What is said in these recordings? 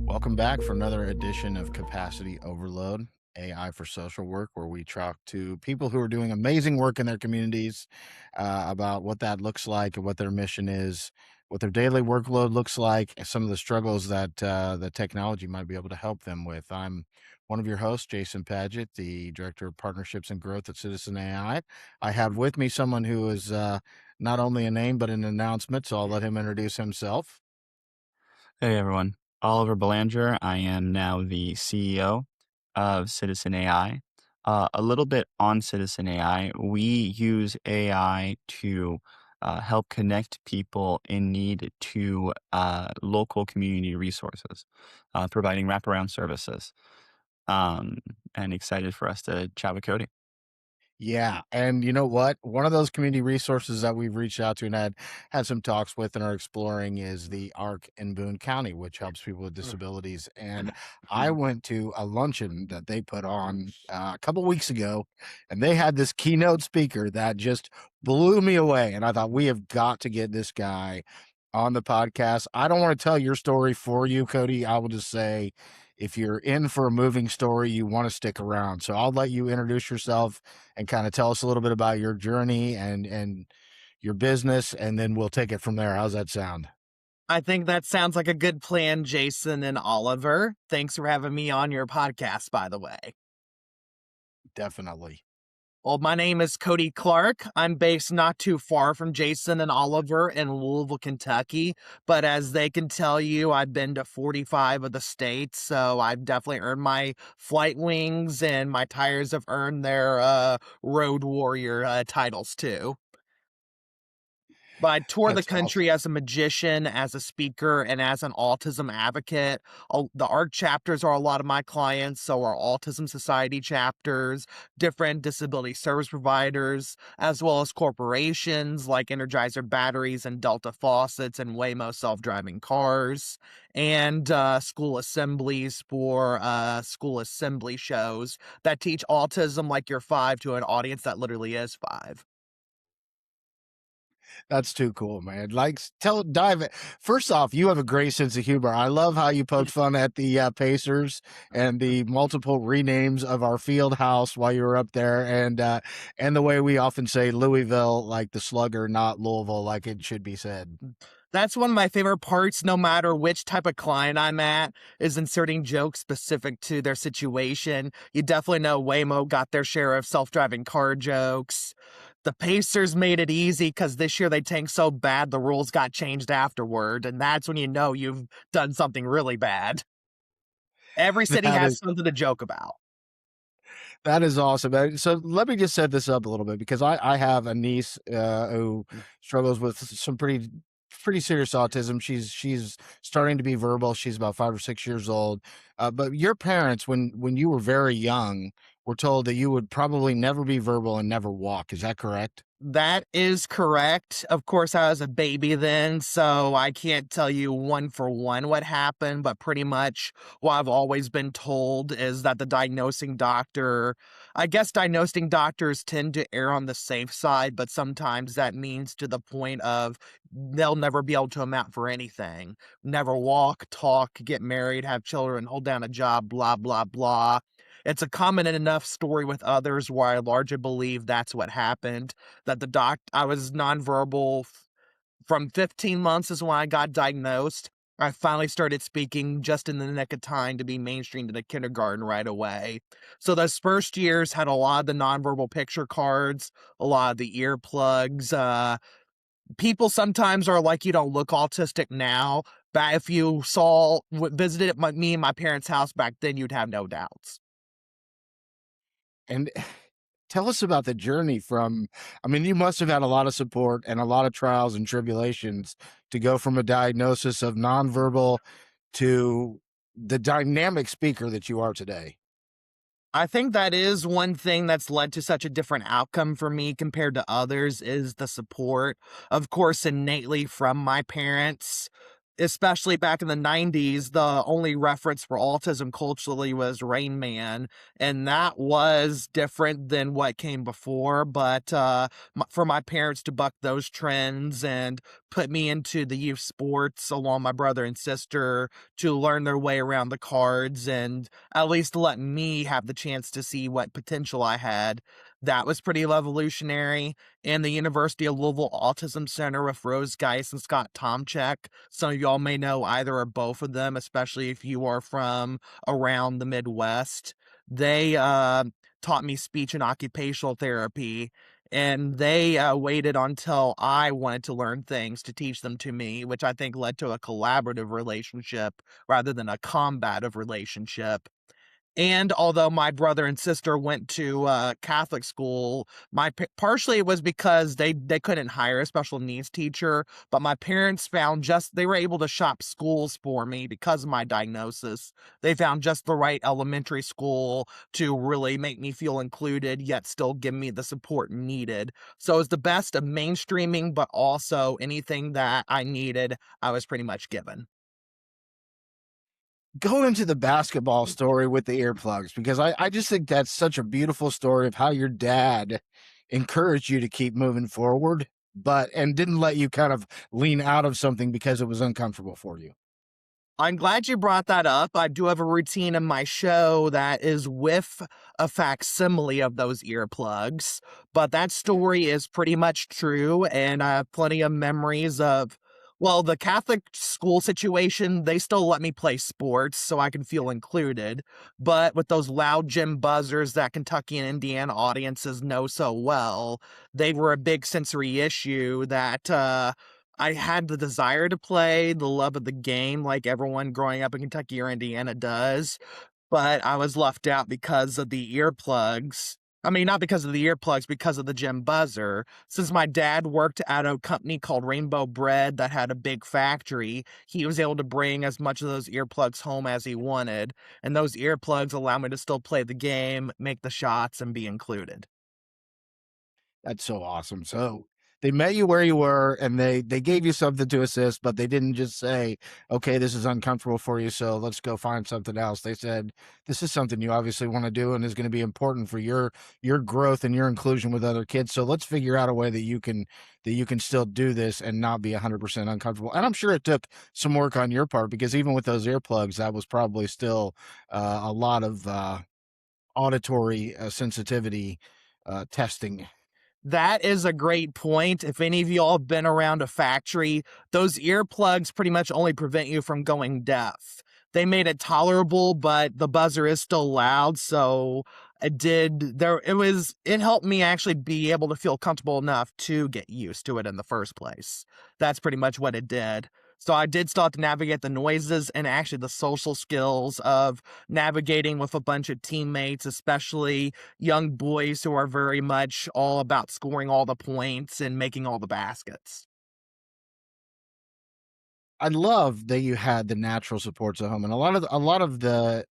Welcome back for another edition of Capacity Overload, AI for Social Work, where we talk to people who are doing amazing work in their communities about what that looks like and what their mission is, what their daily workload looks like, and some of the struggles that the technology might be able to help them with. I'm one of your hosts, Jason Paget, the Director of Partnerships and Growth at Citizen AI. I have with me someone who is not only a name, but an announcement, so I'll let him introduce himself. Hey everyone, Oliver Belanger. I am now the CEO of Citizen AI. A little bit on Citizen AI, we use AI to help connect people in need to local community resources, providing wraparound services. Um, and excited for us to chat with Cody. Yeah, and you know what? One of those community resources that we've reached out to and had some talks with and are exploring is the ARC in Boone County, which helps people with disabilities. And I went to a luncheon that they put on a couple weeks ago, and they had this keynote speaker that just blew me away. And I thought we have got to get this guy on the podcast. I don't want to tell your story for you, Cody. I will just say if you're in for a moving story, you want to stick around. So I'll let you introduce yourself and kind of tell us a little bit about your journey and your business, and then we'll take it from there. How's that sound? I think that sounds like a good plan, Jason and Oliver. Thanks for having me on your podcast, by the way. Definitely. Well, my name is Cody Clark. I'm based not too far from Jason and Oliver in Louisville, Kentucky. But as they can tell you, I've been to 45 of the states, so I've definitely earned my flight wings, and my tires have earned their road warrior titles too. But I tour the That's country awesome. as a magician, as a speaker, and as an autism advocate. The art chapters are a lot of my clients, so are Autism Society chapters, different disability service providers, as well as corporations like Energizer Batteries and Delta Faucets and Waymo self-driving cars, and school assemblies for school assembly shows that teach autism like you're 5 to an audience that literally is 5. That's too cool, man. Like, tell, dive it. First off, you have a great sense of humor. I love how you poke fun at the Pacers and the multiple renames of our field house while you were up there, and the way we often say Louisville, like the slugger, not Louisville, like it should be said. That's one of my favorite parts, no matter which type of client I'm at, is inserting jokes specific to their situation. You definitely know Waymo got their share of self-driving car jokes. The Pacers made it easy because this year they tanked so bad the rules got changed afterward, and that's when you know you've done something really bad. Every city That has is something to joke about. That is awesome. So let me just set this up a little bit because I have a niece who struggles with some pretty serious autism. She's starting to be verbal. She's about 5 or 6 years old. But your parents, when you were very young, were told that you would probably never be verbal and never walk. Is that correct? That is correct. Of course, I was a baby then, so I can't tell you one for one what happened, but pretty much what I've always been told is that the diagnosing doctor, I guess diagnosing doctors tend to err on the safe side, but sometimes that means to the point of they'll never be able to amount for anything. Never walk, talk, get married, have children, hold down a job, blah, blah, blah. It's a common enough story with others where I largely believe that's what happened, that I was nonverbal from 15 months is when I got diagnosed. I finally started speaking just in the nick of time to be mainstreamed into kindergarten right away. So those first years had a lot of the nonverbal picture cards, a lot of the earplugs. People sometimes are like, you don't look autistic now, but if you visited me and my parents' house back then, you'd have no doubts. And tell us about the journey from, I mean, you must have had a lot of support and a lot of trials and tribulations to go from a diagnosis of nonverbal to the dynamic speaker that you are today. I think that is one thing that's led to such a different outcome for me compared to others is the support, of course, innately from my parents. especially back in the 90s, the only reference for autism culturally was Rain Man, and that was different than what came before. But for my parents to buck those trends and put me into the youth sports along my brother and sister to learn their way around the cards and at least let me have the chance to see what potential I had, that was pretty revolutionary. And the University of Louisville Autism Center with Rose Geis and Scott Tomchek. Some of y'all may know either or both of them, especially if you are from around the Midwest. They taught me speech and occupational therapy, and they waited until I wanted to learn things to teach them to me, which I think led to a collaborative relationship rather than a combative relationship. And although my brother and sister went to Catholic school, partially it was because they couldn't hire a special needs teacher, but my parents found just they were able to shop schools for me because of my diagnosis. They found just the right elementary school to really make me feel included, yet still give me the support needed. So it was the best of mainstreaming, but also anything that I needed, I was pretty much given. Go into the basketball story with the earplugs, because I just think that's such a beautiful story of how your dad encouraged you to keep moving forward, but and didn't let you kind of lean out of something because it was uncomfortable for you. I'm glad you brought that up. I do have a routine in my show that is with a facsimile of those earplugs, but that story is pretty much true, and I have plenty of memories of, well, the Catholic school situation, they still let me play sports so I can feel included, but with those loud gym buzzers that Kentucky and Indiana audiences know so well, they were a big sensory issue that I had the desire to play, the love of the game, like everyone growing up in Kentucky or Indiana does, but I was left out because of the earplugs. I mean, not because of the earplugs, because of the gym buzzer. Since my dad worked at a company called Rainbow Bread that had a big factory, he was able to bring as much of those earplugs home as he wanted, and those earplugs allow me to still play the game, make the shots, and be included. That's so awesome. So they met you where you were, and they gave you something to assist, but they didn't just say, "Okay, this is uncomfortable for you, so let's go find something else." They said, "This is something you obviously want to do and is going to be important for your growth and your inclusion with other kids. So let's figure out a way that you can still do this and not be 100% uncomfortable." And I'm sure it took some work on your part, because even with those earplugs, that was probably still a lot of auditory sensitivity testing. That is a great point. If any of y'all have been around a factory, those earplugs pretty much only prevent you from going deaf. They made it tolerable, but the buzzer is still loud, so it helped me actually be able to feel comfortable enough to get used to it in the first place. That's pretty much what it did. So I did still have to navigate the noises and actually the social skills of navigating with a bunch of teammates, especially young boys who are very much all about scoring all the points and making all the baskets. I love that you had the natural supports at home, and a lot of the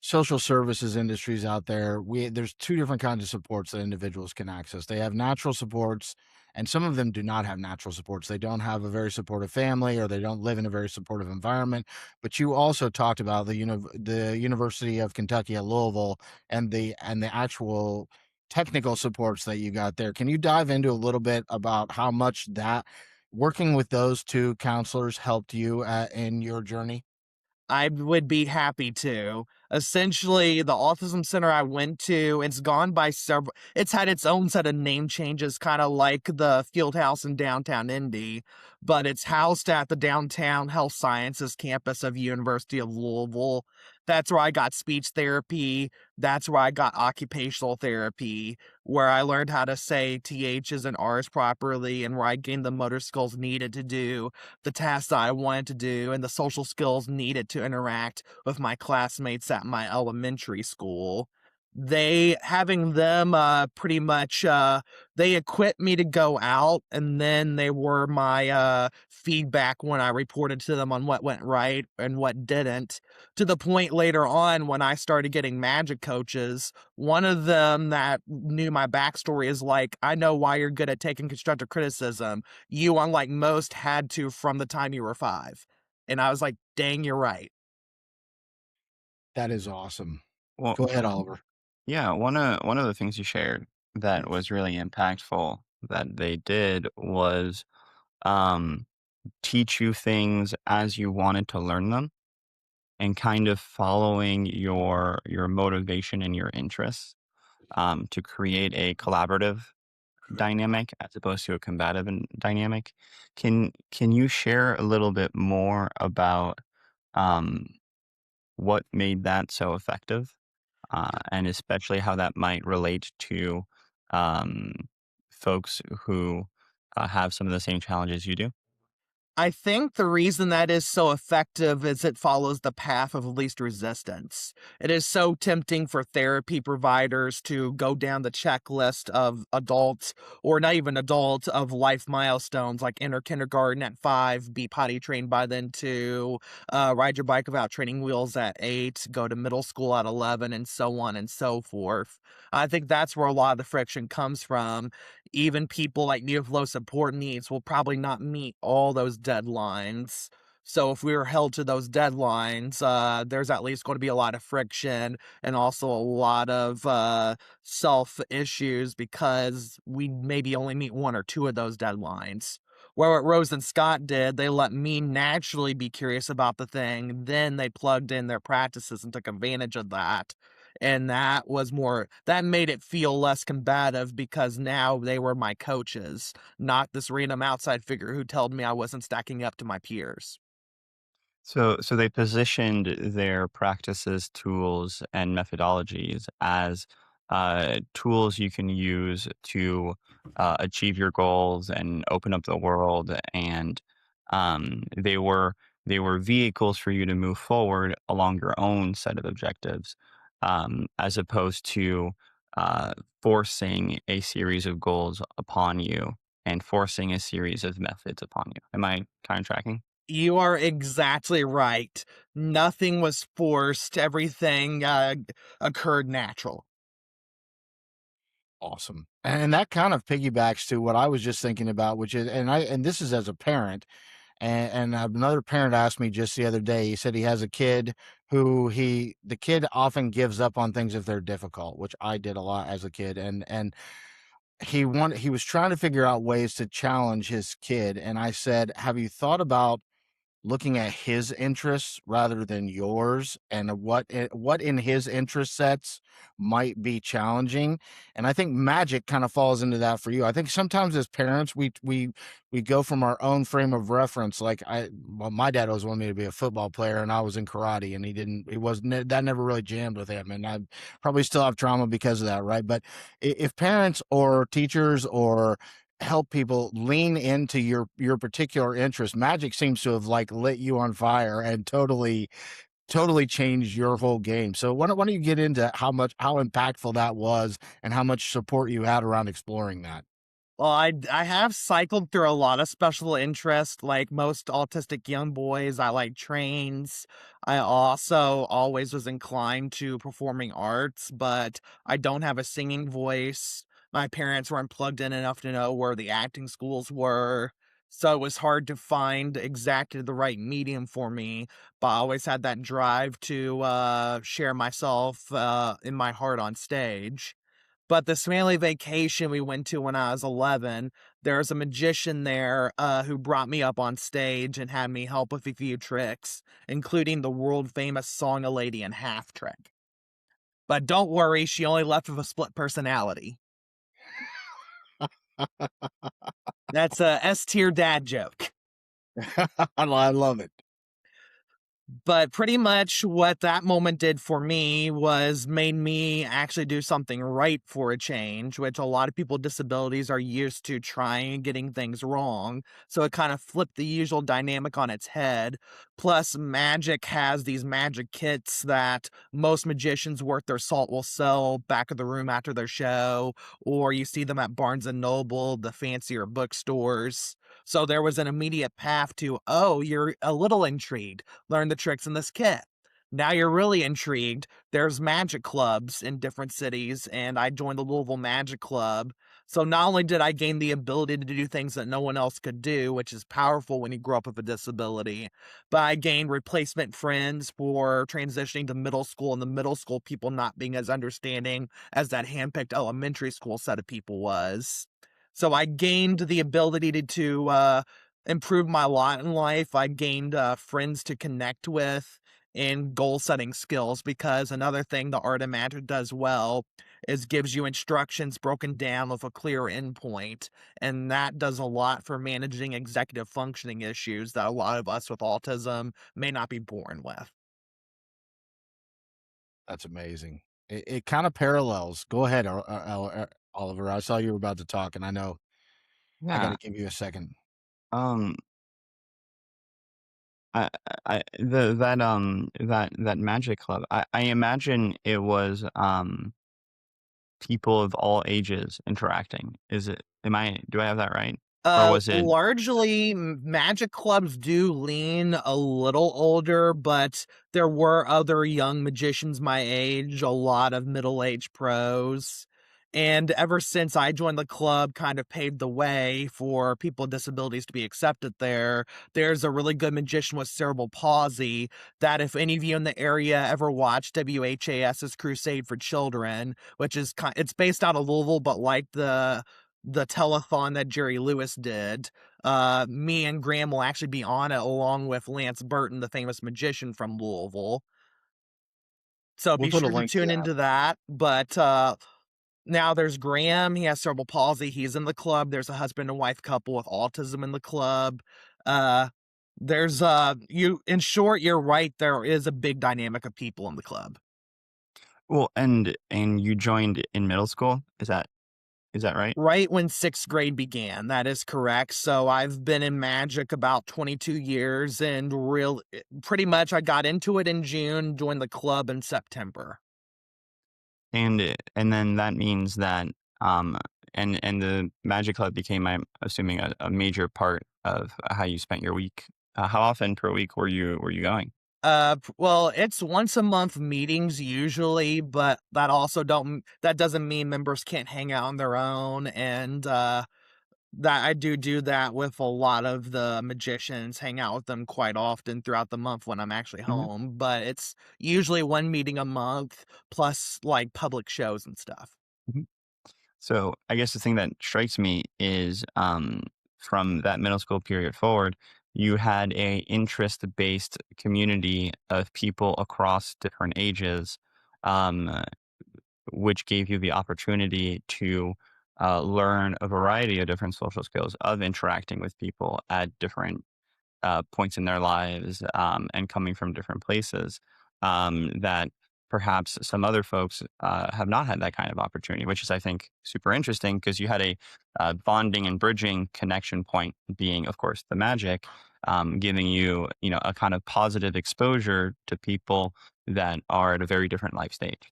social services industries out there, we there's two different kinds of supports that individuals can access. They have natural supports, and some of them do not have natural supports. They don't have a very supportive family, or they don't live in a very supportive environment. But you also talked about the University of Kentucky at Louisville, and the actual technical supports that you got there. Can you dive into a little bit about how much that working with those two counselors helped you in your journey? I would be happy to. Essentially, the autism center I went to, it's had its own set of name changes, kind of like the field house in downtown Indy, but it's housed at the downtown health sciences campus of University of Louisville. That's where I got speech therapy. That's where I got occupational therapy, where I learned how to say THs and Rs properly, and where I gained the motor skills needed to do the tasks that I wanted to do and the social skills needed to interact with my classmates at my elementary school. They having them pretty much they equipped me to go out, and then they were my feedback when I reported to them on what went right and what didn't, to the point later on when I started getting magic coaches. One of them that knew my backstory is like, "I know why you're good at taking constructive criticism. You, unlike most, had to from the time you were 5." And I was like, dang, you're right. That is awesome. Well, Go ahead, Oliver. yeah, one of the things you shared that was really impactful that they did was um, teach you things as you wanted to learn them and kind of following your motivation and your interests to create a collaborative dynamic as opposed to a combative dynamic. Can you share a little bit more about um, what made that so effective, and especially how that might relate to um, folks who have some of the same challenges you do? I think the reason that is so effective is it follows the path of least resistance. It is so tempting for therapy providers to go down the checklist of adults, or not even adults, of life milestones like enter kindergarten at 5, be potty trained by then 2, ride your bike without training wheels at 8, go to middle school at 11, and so on and so forth. I think that's where a lot of the friction comes from. Even people like me with low support needs will probably not meet all those deadlines. So if we were held to those deadlines, there's at least going to be a lot of friction and also a lot of self issues because we maybe only meet one or two of those deadlines. Where what Rose and Scott did, they let me naturally be curious about the thing. Then they plugged in their practices and took advantage of that. And that made it feel less combative because now they were my coaches, not this random outside figure who told me I wasn't stacking up to my peers. So they positioned their practices, tools, and methodologies as tools you can use to achieve your goals and open up the world, and they were vehicles for you to move forward along your own set of objectives, as opposed to uh, forcing a series of goals upon you and forcing a series of methods upon you. Am I kind of tracking? You are exactly right. Nothing was forced, everything occurred natural. Awesome. And that kind of piggybacks to what I was just thinking about, which is, and this is as a parent, and another parent asked me just the other day. He said he has a kid who the kid often gives up on things if they're difficult, which I did a lot as a kid, and he was trying to figure out ways to challenge his kid, and I said, have you thought about looking at his interests rather than yours, and what in his interest sets might be challenging? And I think magic kind of falls into that for you. I think sometimes as parents we go from our own frame of reference. Like my dad always wanted me to be a football player, and I was in karate, and he wasn't, that never really jammed with him, and I probably still have trauma because of that, right? But if parents or teachers or help people lean into your particular interest, magic seems to have like lit you on fire and totally changed your whole game. So why don't you get into how impactful that was and how much support you had around exploring that? Well, I have cycled through a lot of special interest, like most autistic young boys. I like trains. I also always was inclined to performing arts, but I don't have a singing voice. My parents weren't plugged in enough to know where the acting schools were, so it was hard to find exactly the right medium for me. But I always had that drive to share myself in my heart on stage. But this family vacation we went to when I was 11, there was a magician there who brought me up on stage and had me help with a few tricks, including the world famous Song a Lady in Half trick. But don't worry, she only left with a split personality. That's a S tier dad joke. I love it. But pretty much what that moment did for me was made me actually do something right for a change, which a lot of people with disabilities are used to trying and getting things wrong. So it kind of flipped the usual dynamic on its head. Plus, magic has these magic kits that most magicians worth their salt will sell back of the room after their show, or you see them at Barnes and Noble, the fancier bookstores. So there was an immediate path to, oh, you're a little intrigued, learn the tricks in this kit. Now you're really intrigued. There's magic clubs in different cities, and I joined the Louisville Magic Club. So not only did I gain the ability to do things that no one else could do, which is powerful when you grow up with a disability, but I gained replacement friends for transitioning to middle school, and the middle school people not being as understanding as that handpicked elementary school set of people was. So I gained the ability to improve my lot in life. I gained friends to connect with and goal setting skills, because another thing the art of magic does well is gives you instructions broken down with a clear endpoint, and that does a lot for managing executive functioning issues that a lot of us with autism may not be born with. That's amazing. It kind of parallels. Go ahead, Oliver. I saw you were about to talk, and I know I got Yeah. to give you a second. Um, that magic club, I imagine it was, people of all ages interacting. Is it am I do I have that right? Or was it Largely, magic clubs do lean a little older, but there were other young magicians my age, a lot of middle-aged pros. And ever since I joined the club, kind of paved the way for people with disabilities to be accepted there. There's a really good magician with cerebral palsy that if any of you in the area ever watched WHAS's Crusade for Children, which is it's based out of Louisville, but like the telethon that Jerry Lewis did. Me and Graham will actually be on it along with Lance Burton, the famous magician from Louisville. So We'll be put a sure to link to tune that. into that. But now there's Graham. He has cerebral palsy. He's in the club. There's a husband and wife couple with autism in the club. Uh, there's you. In short, you're right. There is a big dynamic of people in the club. well, and you joined in middle school? Is that right? Right when 6th grade began, that is correct. So I've been in magic about 22 years, and pretty much I got into it in June, joined the club in September. And then that means that, um and the magic club became, I'm assuming, a major part of how you spent your week. How often per week were you going? Well, it's once a month meetings usually, but that doesn't mean members can't hang out on their own, and that I do that with a lot of the magicians, hang out with them quite often throughout the month when I'm actually Mhm, home, but it's usually one meeting a month plus, like, public shows and stuff. mhm. So, I guess the thing that strikes me is, from that middle school period forward, you had a interest-based community of people across different ages, um, which gave you the opportunity to, learn a variety of different social skills of interacting with people at different points in their lives, and coming from different places, that perhaps some other folks have not had that kind of opportunity, which is, I think, super interesting because you had a bonding and bridging connection point, being, of course, the magic, giving you, a kind of positive exposure to people that are at a very different life stage.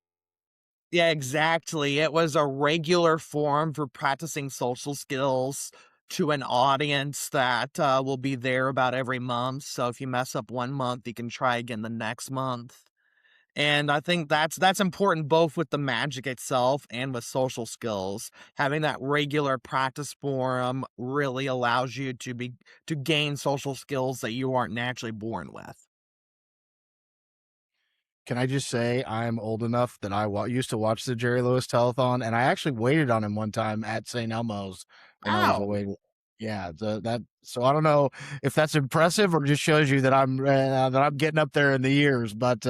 Yeah, exactly. It was a regular form for practicing social skills to an audience that will be there about every month. So if you mess up one month, you can try again the next month. And I think that's important both with the magic itself and with social skills. Having that regular practice forum really allows you to gain social skills that you aren't naturally born with. Can I just say I'm old enough that used to watch the Jerry Lewis telethon, and I actually waited on him one time at St. Elmo's when I was Wow. away. Yeah, so I don't know if that's impressive or just shows you that I'm getting up there in the years, but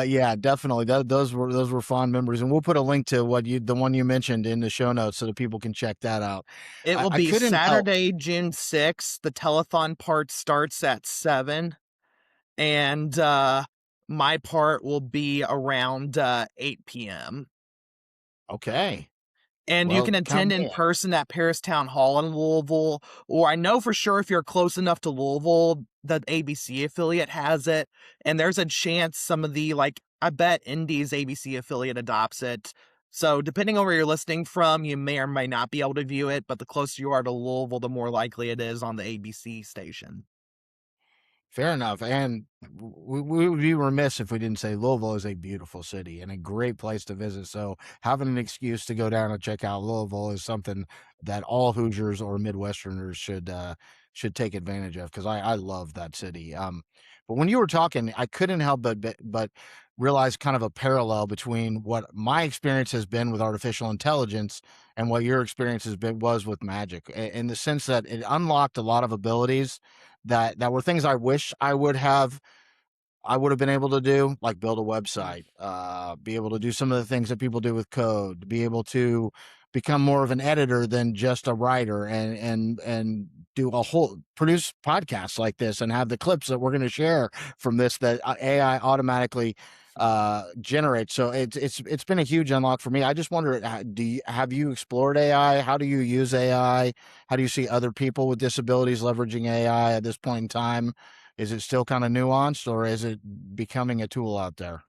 yeah, definitely those were fond memories, and we'll put a link to the one you mentioned in the show notes so that people can check that out. It will I be couldn't help. Saturday, June 6th. The telethon part starts at 7, and my part will be around 8 p.m. Okay, And you well, can count attend me in in. person at Paris Town Hall in Louisville, or I know for sure if you're close enough to Louisville, the ABC affiliate has it, and there's a chance some of the, like, I bet Indy's ABC affiliate adopts it. So depending on where you're listening from, you may or may not be able to view it, but the closer you are to Louisville, the more likely it is on the ABC station. Fair enough, and we would be remiss if we didn't say Louisville is a beautiful city and a great place to visit, so having an excuse to go down and check out Louisville is something that all Hoosiers or Midwesterners should take advantage of, 'cause I love that city, but when you were talking, I couldn't help but realize kind of a parallel between what my experience has been with artificial intelligence and what your experience was with magic, in the sense that it unlocked a lot of abilities that were things I wish I would have been able to do, like build a website, be able to do some of the things that people do with code, be able to become more of an editor than just a writer, and do a whole produce podcasts like this and have the clips that we're going to share from this that AI automatically generates. So it's been a huge unlock for me. I just wonder, have you explored AI? How do you use AI? How do you see other people with disabilities leveraging AI at this point in time? Is it still kind of nuanced, or is it becoming a tool out there?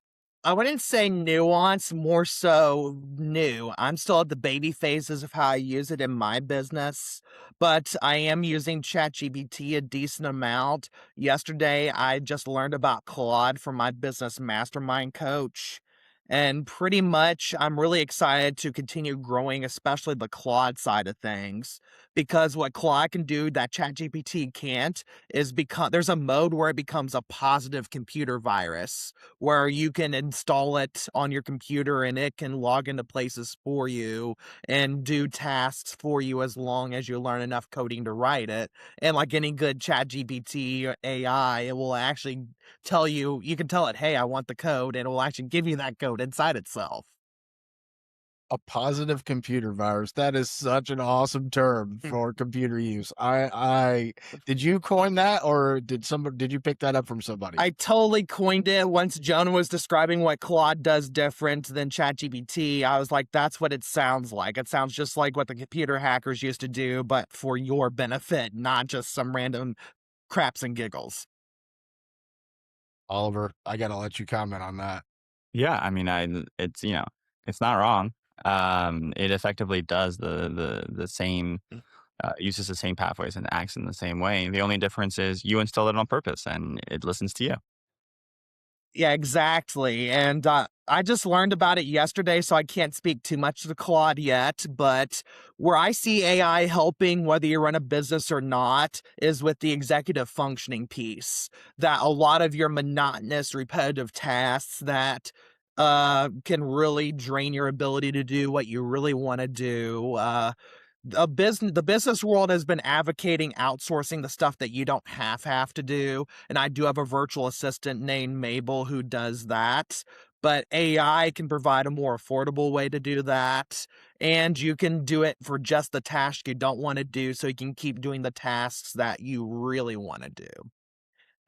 I wouldn't say nuance, more so new. I'm still at the baby phases of how I use it in my business, but I am using ChatGPT a decent amount. Yesterday, I just learned about Claude from my business mastermind coach. And pretty much, I'm really excited to continue growing, especially the Claude side of things, because what Claude can do that ChatGPT can't is become there's a mode where it becomes a positive computer virus where you can install it on your computer and it can log into places for you and do tasks for you as long as you learn enough coding to write it. And like any good chat GPT or AI, it will actually tell you, you can tell it, hey, I want the code, and it will actually give you that code inside itself. A positive computer virus. That is such an awesome term for computer use. I did you coin that, or did you pick that up from somebody? I totally coined it once Jonah was describing what Claude does different than ChatGPT. I was like, that's what it sounds like. It sounds just like what the computer hackers used to do, but for your benefit, not just some random craps and giggles. Oliver, I gotta let you comment on that. Yeah, I mean, it's it's not wrong. It effectively does the same uses the same pathways and acts in the same way. The only difference is you install it on purpose and it listens to you. Yeah, exactly. And I just learned about it yesterday, so I can't speak too much to Claude yet. But where I see AI helping, whether you run a business or not, is with the executive functioning piece. That a lot of your monotonous, repetitive tasks that can really drain your ability to do what you really want to do. The business world has been advocating outsourcing the stuff that you don't have to do, and I do have a virtual assistant named Mabel who does that. But AI can provide a more affordable way to do that, and you can do it for just the task you don't want to do, so you can keep doing the tasks that you really want to do,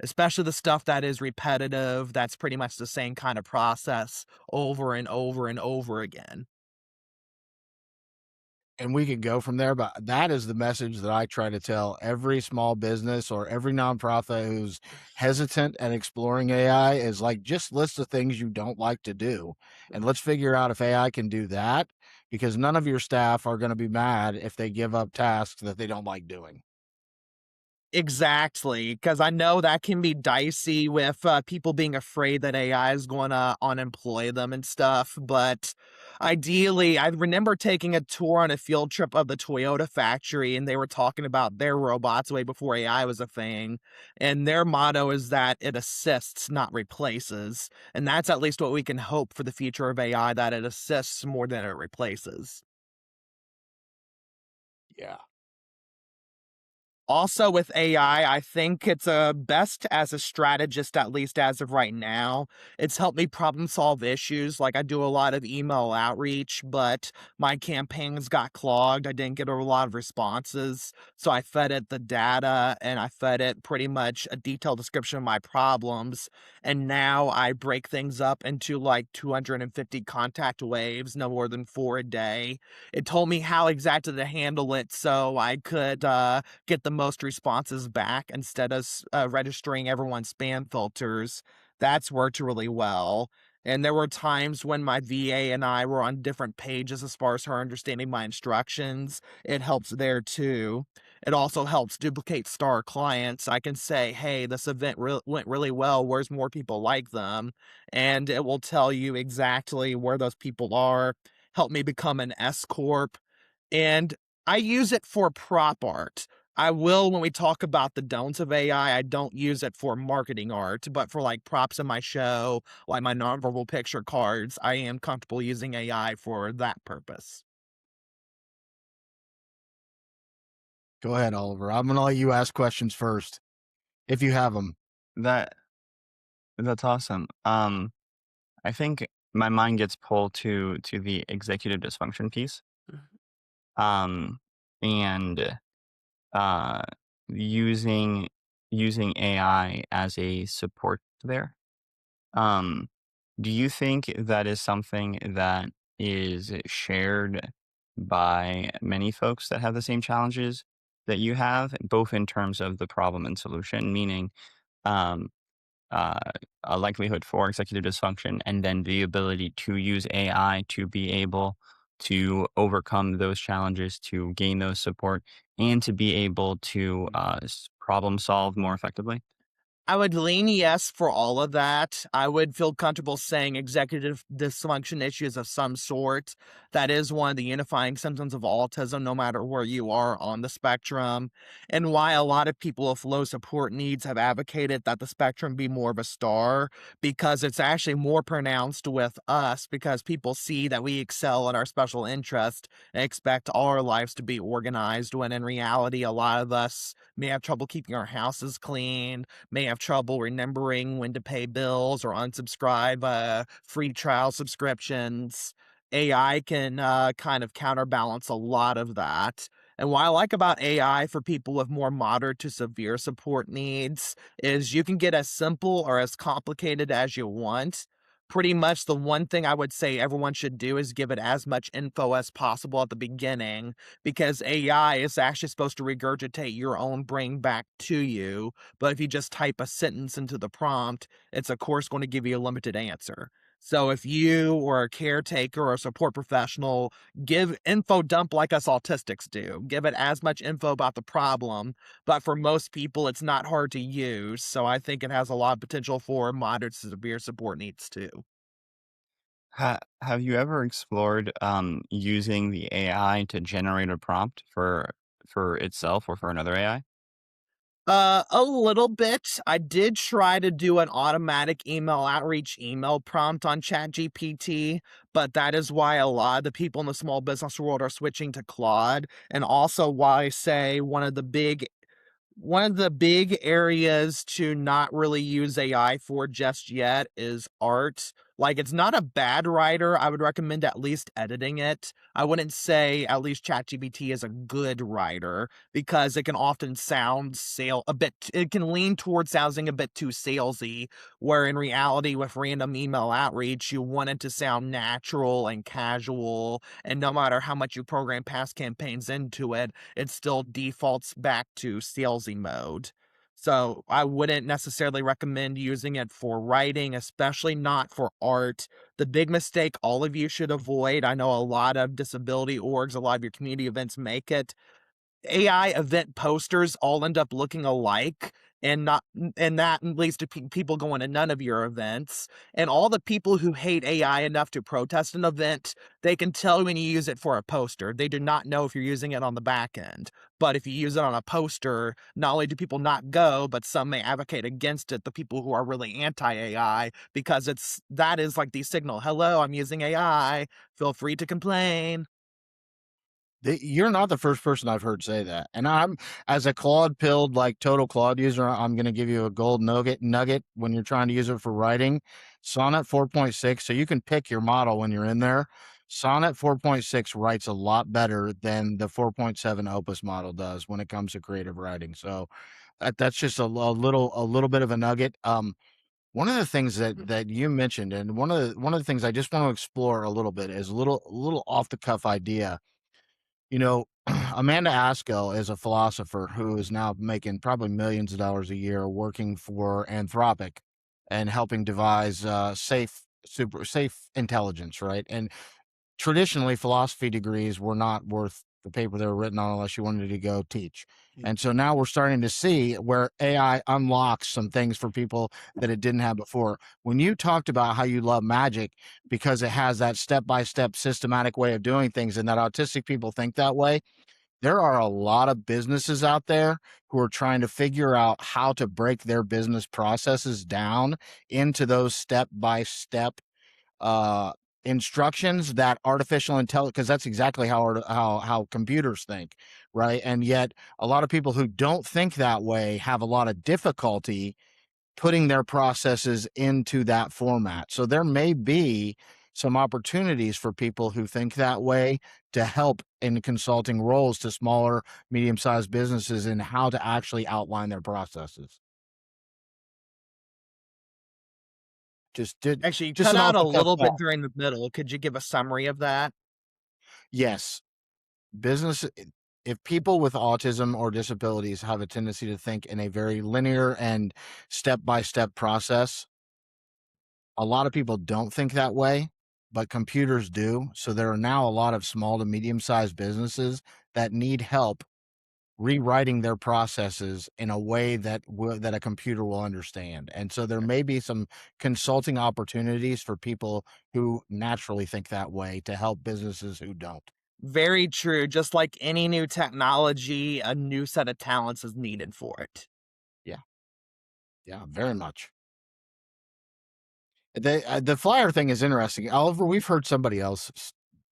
especially the stuff that is repetitive. That's pretty much the same kind of process over and over and over again. And we could go from there, but that is the message that I try to tell every small business or every nonprofit who's hesitant at exploring AI is like, just list the things you don't like to do. And let's figure out if AI can do that, because none of your staff are going to be mad if they give up tasks that they don't like doing. Exactly, because I know that can be dicey with, people being afraid that AI is gonna unemploy them and stuff, but ideally, I remember taking a tour on a field trip of the Toyota factory, and they were talking about their robots way before AI was a thing, and their motto is that it assists, not replaces, and that's at least what we can hope for the future of AI, that it assists more than it replaces. Yeah. Also with AI, I think it's best as a strategist, at least as of right now. It's helped me problem solve issues. Like I do a lot of email outreach, but my campaigns got clogged. I didn't get a lot of responses. So I fed it the data and I fed it pretty much a detailed description of my problems. And now I break things up into like 250 contact waves, no more than 4 a day. It told me how exactly to handle it so I could get the most responses back instead of registering everyone's spam filters. That's worked really well. And there were times when my VA and I were on different pages as far as her understanding my instructions. It helps there too. It also helps duplicate star clients. I can say, hey, this event went really well. Where's more people like them? And it will tell you exactly where those people are. Help me become an S Corp. And I use it for prop art. I will, when we talk about the don'ts of AI, I don't use it for marketing art, but for like props in my show, like my nonverbal picture cards, I am comfortable using AI for that purpose. Go ahead, Oliver. I'm gonna let you ask questions first, if you have them. That that's awesome. I think my mind gets pulled to the executive dysfunction piece. Um, and uh, using using AI as a support there. Um, do you think that is something that is shared by many folks that have the same challenges that you have, both in terms of the problem and solution, meaning um, uh, a likelihood for executive dysfunction, and then the ability to use AI to be able to overcome those challenges, to gain those support, and to be able to problem solve more effectively? I would lean yes for all of that. I would feel comfortable saying executive dysfunction issues of some sort. That is one of the unifying symptoms of autism, no matter where you are on the spectrum. And why a lot of people with low support needs have advocated that the spectrum be more of a star, because it's actually more pronounced with us, because people see that we excel in our special interest and expect all our lives to be organized, when in reality, a lot of us may have trouble keeping our houses clean, may have trouble remembering when to pay bills or unsubscribe free trial subscriptions. AI can kind of counterbalance a lot of that. And what I like about AI for people with more moderate to severe support needs is you can get as simple or as complicated as you want. Pretty much the one thing I would say everyone should do is give it as much info as possible at the beginning, because AI is actually supposed to regurgitate your own brain back to you, but if you just type a sentence into the prompt, it's of course going to give you a limited answer. So if you or a caretaker or a support professional give info dump like us autistics do, give it as much info about the problem, but for most people it's not hard to use. So I think it has a lot of potential for moderate to severe support needs too. Have you ever explored using the AI to generate a prompt for itself or for another AI? A little bit. I did try to do an automatic email outreach email prompt on ChatGPT, but that is why a lot of the people in the small business world are switching to Claude, and also why I say one of the big areas to not really use AI for just yet is art. Like, it's not a bad writer. I would recommend at least editing it. I wouldn't say at least ChatGPT is a good writer, because it can often sound it can lean towards sounding a bit too salesy, where in reality with random email outreach, you want it to sound natural and casual, and no matter how much you program past campaigns into it, it still defaults back to salesy mode. So I wouldn't necessarily recommend using it for writing, especially not for art. The big mistake all of you should avoid, I know a lot of disability orgs, a lot of your community events make it, AI event posters all end up looking alike, and not and that leads to people going to none of your events. And all the people who hate AI enough to protest an event, they can tell when you use it for a poster. They do not know if you're using it on the back end. But if you use it on a poster, not only do people not go, but some may advocate against it, the people who are really anti-AI, because that is like the signal. Hello, I'm using AI. Feel free to complain. You're not the first person I've heard say that. And I'm, as a Claude pilled, like total Claude user, I'm going to give you a gold nugget when you're trying to use it for writing. Sonnet 4.6, so you can pick your model when you're in there. Sonnet 4.6 writes a lot better than the 4.7 Opus model does when it comes to creative writing. So that's just a little bit of a nugget. One of the things that you mentioned, and one of the things I just want to explore a little bit, is a little off the cuff idea. Amanda Askell is a philosopher who is now making probably millions of dollars a year working for Anthropic and helping devise safe super safe intelligence, right? And traditionally, philosophy degrees were not worth the paper they were written on unless you wanted to go teach. And so now we're starting to see where AI unlocks some things for people that it didn't have before. When you talked about how you love magic because it has that step by step systematic way of doing things and that autistic people think that way, there are a lot of businesses out there who are trying to figure out how to break their business processes down into those step by step uh instructions that artificial intelligence, because that's exactly how computers think, right? And yet a lot of people who don't think that way have a lot of difficulty putting their processes into that format. So there may be some opportunities for people who think that way to help in consulting roles to smaller, medium-sized businesses in how to actually outline their processes. Just did Actually, you just cut an out off a the cuff little bit thought. during the middle. Could you give a summary of that? Yes, business if people with autism or disabilities have a tendency to think in a very linear and step-by-step process, a lot of people don't think that way, but computers do. So there are now a lot of small to medium-sized businesses that need help rewriting their processes in a way that a computer will understand. And so there may be some consulting opportunities for people who naturally think that way to help businesses who don't. Very true. Just like any new technology, a new set of talents is needed for it. Yeah, yeah, very much. The flyer thing is interesting. Oliver, we've heard somebody else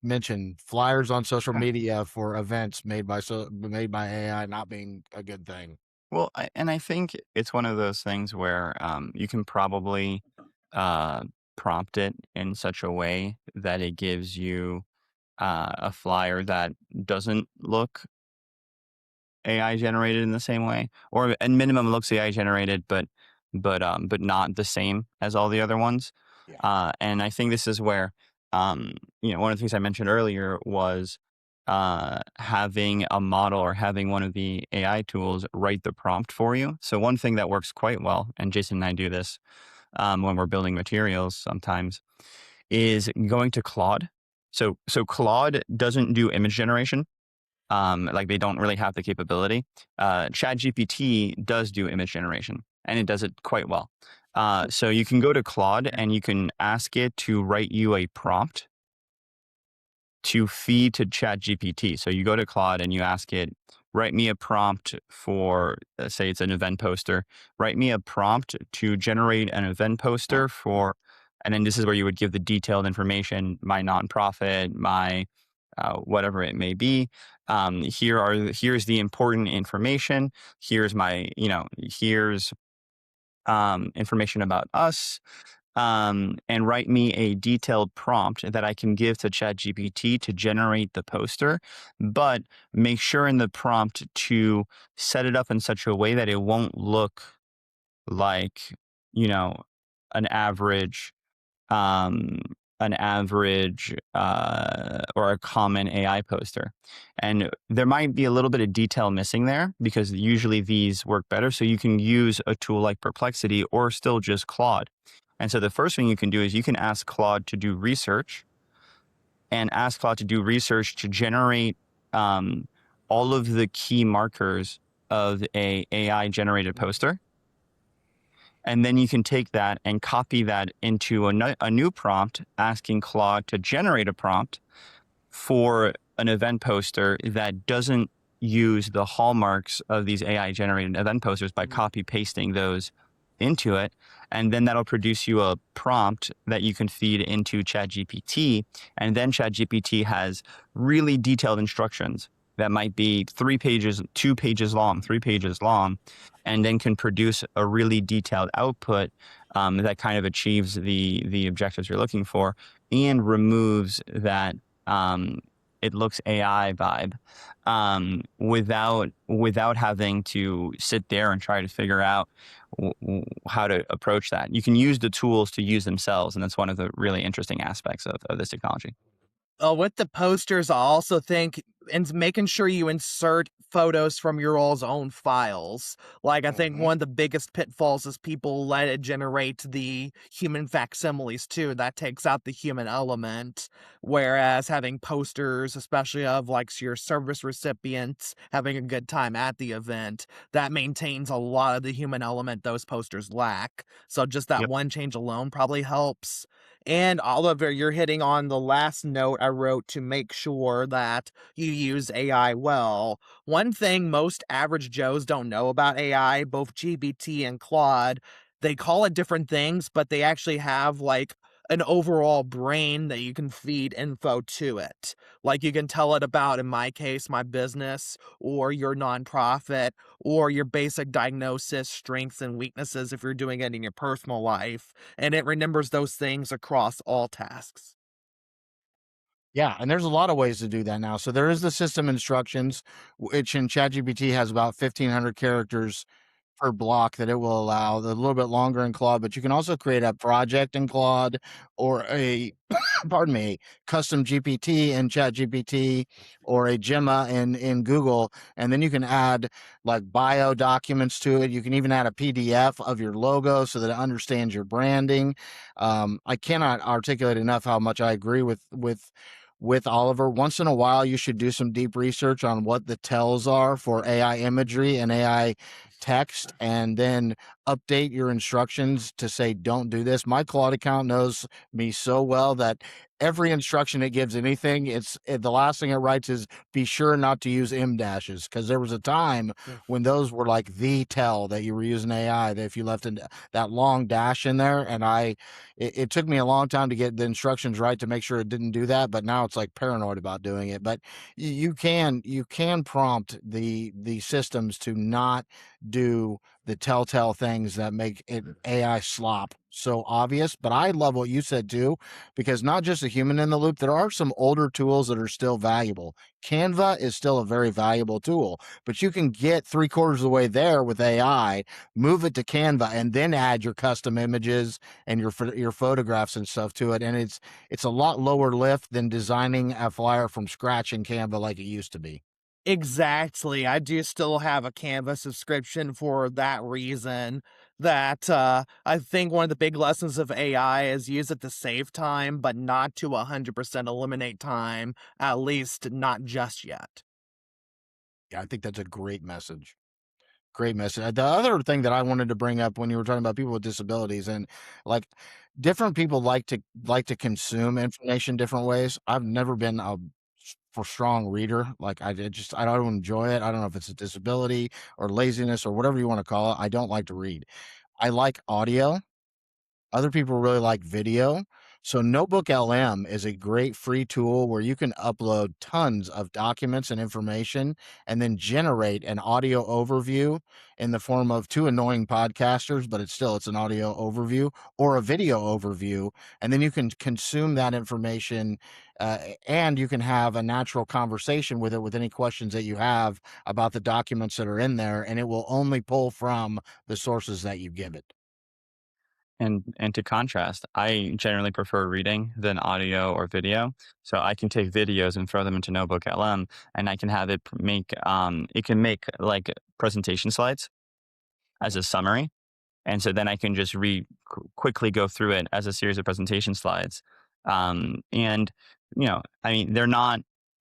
mention flyers on social media for events made by AI not being a good thing. Well, and I think it's one of those things where you can probably uh, prompt it in such a way that it gives you a flyer that doesn't look AI generated in the same way, or at minimum looks AI generated, but not the same as all the other ones. Yeah. And I think this is where one of the things I mentioned earlier was having a model or having one of the AI tools write the prompt for you. So one thing that works quite well, and Jason and I do this when we're building materials sometimes, is going to Claude. So Claude doesn't do image generation, like they don't really have the capability. ChatGPT does do image generation, and it does it quite well. So you can go to Claude and you can ask it to write you a prompt to feed to ChatGPT. So you go to Claude and you ask it, write me a prompt for, say it's an event poster, write me a prompt to generate an event poster for, and then this is where you would give the detailed information, my nonprofit, my whatever it may be. Here's the important information. Here's my, here's information about us, and write me a detailed prompt that I can give to ChatGPT to generate the poster, but make sure in the prompt to set it up in such a way that it won't look like, you know, an average um, or a common AI poster. And there might be a little bit of detail missing there because usually these work better. So you can use a tool like Perplexity or still just Claude. And so the first thing you can do is you can ask Claude to do research and ask Claude to do research to generate all of the key markers of a AI generated poster. And then you can take that and copy that into a new prompt, asking Claude to generate a prompt for an event poster that doesn't use the hallmarks of these AI generated event posters by copy pasting those into it. And then that'll produce you a prompt that you can feed into ChatGPT. And then ChatGPT has really detailed instructions that might be 3 pages, 2 pages long, 3 pages long, and then can produce a really detailed output that kind of achieves the objectives you're looking for and removes that it looks AI vibe without having to sit there and try to figure out how to approach that. You can use the tools to use themselves, and that's one of the really interesting aspects of this technology. With the posters, I also think and making sure you insert photos from your all's own files. Like, I think Mhm. one of the biggest pitfalls is people let it generate the human facsimiles too. That takes out the human element. Whereas having posters, especially of like your service recipients having a good time at the event, that maintains a lot of the human element those posters lack. So just that Yep. one change alone probably helps. And Oliver, you're hitting on the last note I wrote to make sure that you use AI well. One thing most average Joes don't know about AI, both GPT and Claude, they call it different things, but they actually have like an overall brain that you can feed info to it. Like you can tell it about, in my case, my business or your nonprofit or your basic diagnosis, strengths, and weaknesses if you're doing it in your personal life. And it remembers those things across all tasks. Yeah, and there's a lot of ways to do that now. So there is the system instructions, which in ChatGPT has about 1,500 characters per block that it will allow. They're a little bit longer in Claude, but you can also create a project in Claude or a pardon me, custom GPT in ChatGPT or a Gemma in Google, and then you can add like bio documents to it. You can even add a PDF of your logo so that it understands your branding. I cannot articulate enough how much I agree with Oliver. Once in a while, you should do some deep research on what the tells are for AI imagery and AI text, and then update your instructions to say, don't do this. My Claude account knows me so well that every instruction it gives anything, the last thing it writes is be sure not to use M dashes, because there was a time when those were like the tell that you were using AI, that if you left that long dash in there, and it took me a long time to get the instructions right to make sure it didn't do that, but now it's like paranoid about doing it. But you can prompt the systems to not do the telltale things that make it AI slop so obvious. But I love what you said too, because not just a human in the loop, there are some older tools that are still valuable. Canva is still a very valuable tool, but you can get 3/4 of the way there with AI, move it to Canva, and then add your custom images and your photographs and stuff to it. And it's a lot lower lift than designing a flyer from scratch in Canva like it used to be. Exactly. I do still have a Canva subscription for that reason. That I think one of the big lessons of AI is use it to save time, but not to 100% eliminate time, at least not just yet. Yeah, I think that's a great message. Great message. The other thing that I wanted to bring up when you were talking about people with disabilities, and like different people like to consume information different ways. I've never been a for strong reader. Like I don't enjoy it. I don't know if it's a disability or laziness or whatever you want to call it. I don't like to read. I like audio. Other people really like video. So Notebook LM is a great free tool where you can upload tons of documents and information and then generate an audio overview in the form of two annoying podcasters, but it's an audio overview or a video overview. And then you can consume that information, and you can have a natural conversation with it with any questions that you have about the documents that are in there. And it will only pull from the sources that you give it. And to contrast, I generally prefer reading than audio or video. So I can take videos and throw them into Notebook LM, and I can have it make like presentation slides as a summary. And so then I can just quickly go through it as a series of presentation slides. And, I mean, they're not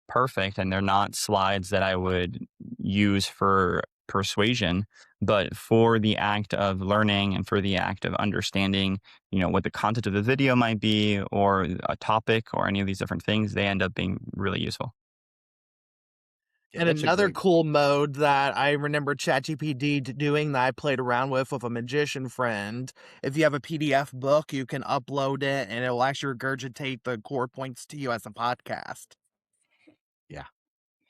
perfect and they're not slides that I would use for persuasion, but for the act of learning and for the act of understanding, what the content of the video might be or a topic or any of these different things, they end up being really useful. Yeah, And that's a another great. cool mode that I remember ChatGPT doing that I played around with a magician friend, if you have a PDF book, you can upload it and it will actually regurgitate the core points to you as a podcast. Yeah.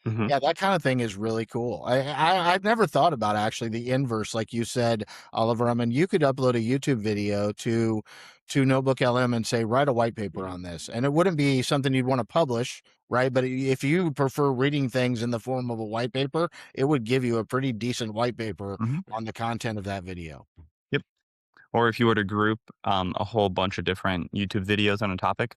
Hmm. Yeah, that kind of thing is really cool. I've never thought about actually the inverse, like you said, Oliver. I mean, you could upload a YouTube video to Notebook LM and say, write a white paper on this, and it wouldn't be something you'd want to publish, right? But if you prefer reading things in the form of a white paper, it would give you a pretty decent white paper Hmm. on the content of that video. Yep. Or if you were to group a whole bunch of different YouTube videos on a topic,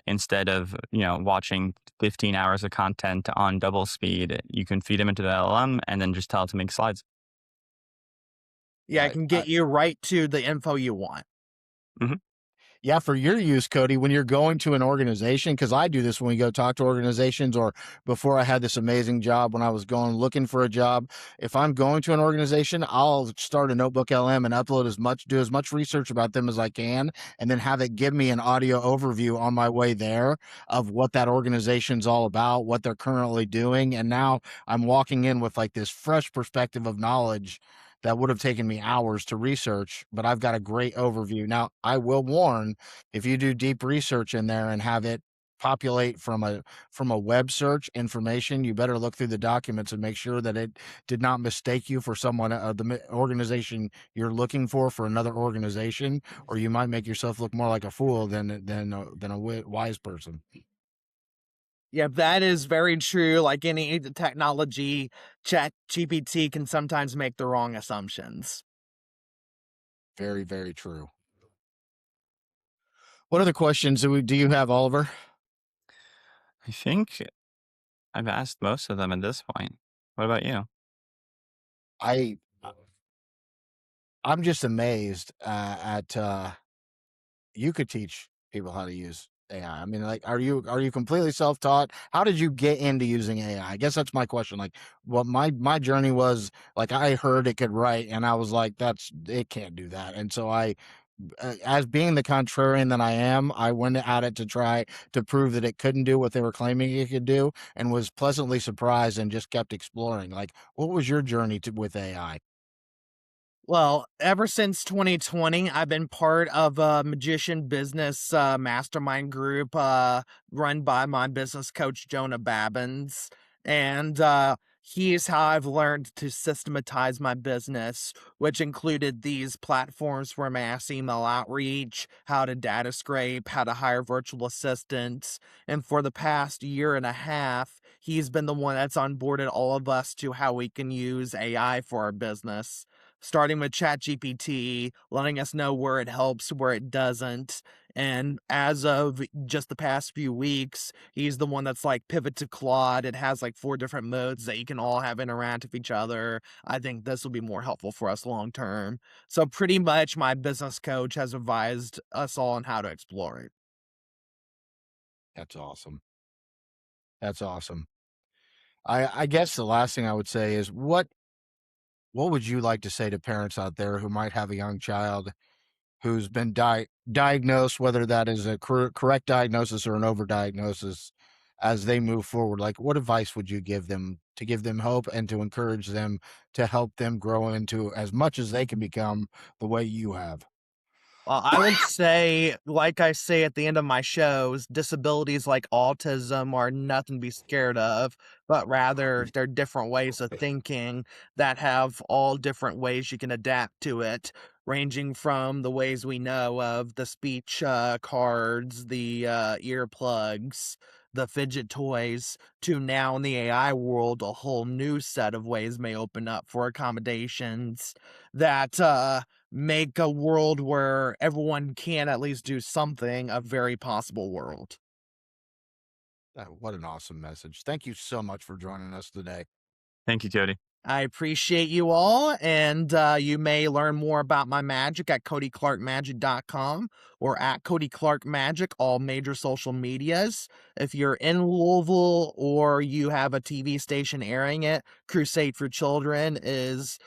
Instead of watching 15 hours of content on double speed, you can feed them into the LLM and then just tell it to make slides. Yeah, it I, can I get you right to the info you want. Hmm. Yeah, for your use, Cody, when you're going to an organization, because I do this when we go talk to organizations, or before I had this amazing job when I was going looking for a job. If I'm going to an organization, I'll start a notebook LM and do as much research about them as I can, and then have it give me an audio overview on my way there of what that organization's all about, what they're currently doing. And now I'm walking in with like this fresh perspective of knowledge that would have taken me hours to research, but I've got a great overview. Now, I will warn, if you do deep research in there and have it populate from a web search information, you better look through the documents and make sure that it did not mistake you for someone organization you're looking for another organization, or you might make yourself look more like a fool than a wise person. Yeah, that is very true. Like any technology, ChatGPT can sometimes make the wrong assumptions. Very, very true. What other questions do you have, Oliver? I think I've asked most of them at this point. What about you? I I'm just amazed at you could teach people how to use AI. I mean, like, are you completely self-taught? How did you get into using AI? I guess that's my question. Like, what my journey was, like, I heard it could write, and I was like, that's it can't do that. And so as being the contrarian that I am, I went at it to try to prove that it couldn't do what they were claiming it could do, and was pleasantly surprised and just kept exploring. Like, what was your journey with AI? Well, ever since 2020, I've been part of a magician business mastermind group run by my business coach, Jonah Babbins. And he's how I've learned to systematize my business, which included these platforms for mass email outreach, how to data scrape, how to hire virtual assistants. And for the past year and a half, he's been the one that's onboarded all of us to how we can use AI for our business, starting with ChatGPT, letting us know where it helps, where it doesn't. And as of just the past few weeks, he's the one that's like pivot to Claude. It has like 4 different modes that you can all have interact with each other. I think this will be more helpful for us long term. So pretty much my business coach has advised us all on how to explore it. That's awesome. That's awesome. I guess the last thing I would say is what would you like to say to parents out there who might have a young child who's been diagnosed, whether that is a correct diagnosis or an overdiagnosis, as they move forward? Like, what advice would you give them to give them hope and to encourage them to help them grow into as much as they can become the way you have? Well, I would say, like I say at the end of my shows, disabilities like autism are nothing to be scared of, but rather they're different ways of thinking that have all different ways you can adapt to it, ranging from the ways we know of the speech cards, the earplugs, the fidget toys, to now in the AI world, a whole new set of ways may open up for accommodations that make a world where everyone can at least do something a very possible world. What an awesome message. Thank you so much for joining us today. Thank you, Cody. I appreciate you all, and you may learn more about my magic at CodyClarkMagic.com or at Cody Clark Magic, all major social medias. If you're in Louisville or you have a TV station airing it, Crusade for Children is,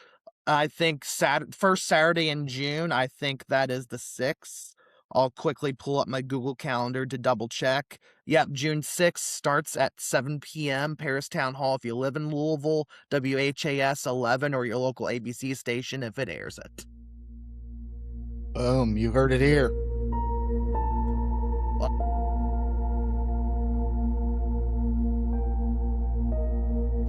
I think, first Saturday in June. I think that is the 6th. I'll quickly pull up my Google Calendar to double check. Yep, June 6th starts at 7 p.m. Paris Town Hall if you live in Louisville, WHAS 11 or your local ABC station if it airs it. Boom, you heard it here.